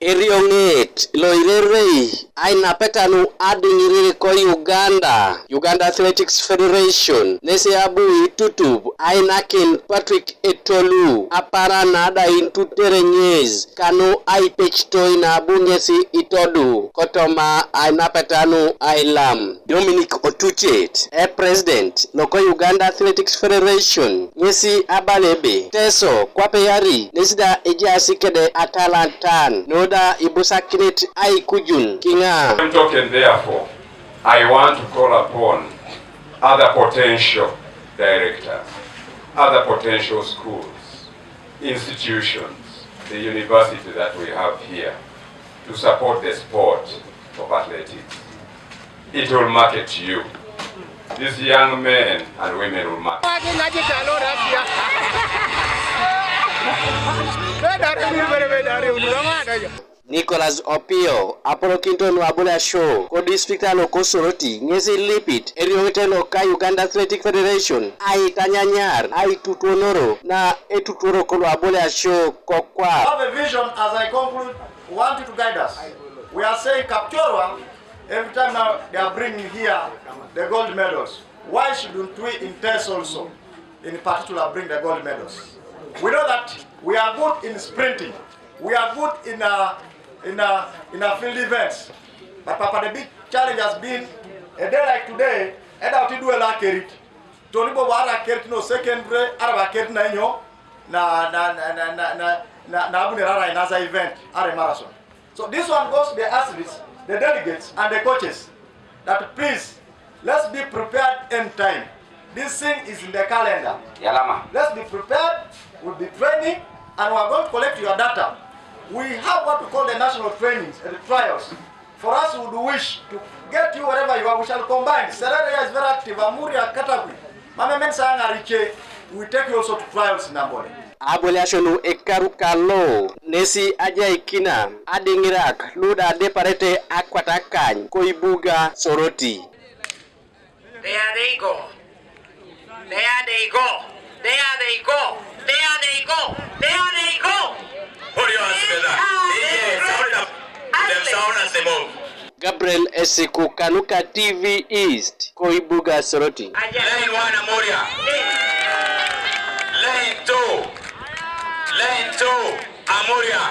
Eriong'et loirerei aina petanu Adingirirata Uganda Athletics Federation nese abu itutub aina kin Patrick Etolu apara nada intuterenyez kanu aipechto ina bungesi Itolu kotoma aina petanu ailam Dominic Otuchet president loko Uganda Athletics Federation nesi abalebe Iteso kwapeyari nesida ejasi kede atalantan noda ibusakinet aikujun kinga. Token, therefore, I want to call upon other potential directors, other potential schools, institutions, the university that we have here, to support the sport of athletics. It will market to you. These young men and women will market. Nicholas Opio, Apollo Kinton Wabula Show, Co District Loko Soroti, Ngezi Lipit, Eriong'et ka Uganda Athletic Federation, Ai Tanyanyar, Ai Tutuonoro, na Etuturo Kolo Wabula Show Kokwa. I have a vision as I conclude, want you to guide us. We are saying Kapchorwa, every time now they are bringing here the gold medals. Why shouldn't we in Iteso also, in particular, bring the gold medals? We know that we are good in sprinting. We are good in field events. But Papa, the big challenge has been a day like today. Eda uti do la kerit. Toni bo wara kerit no secondary araba kerit na inyo na abunera in another event are marathon. So this one goes to the athletes, the delegates, and the coaches. That please, let's be prepared in time. This thing is in the calendar. Yalama. Let's be prepared. We'll be training, and we are going to collect your data. We have what we call the national trainings and the trials. For us, we would wish to get you wherever you are. We shall combine. Serena is very active. Amuria, Katagui. Mama Mensanga Riche, we take you also to trials in Ambole. Abolition ekarukalo nesi aja ikina Adingirirata luda deparete akwatakan koibuga soroti. There they go. There they go. There they go. There they go. There they go. Put your hands together. Them sound as they move. Gabriel Esiku Kanuka TV East Koibuga Soroti. Lane 1 Amoria. Lane 2 Amoria.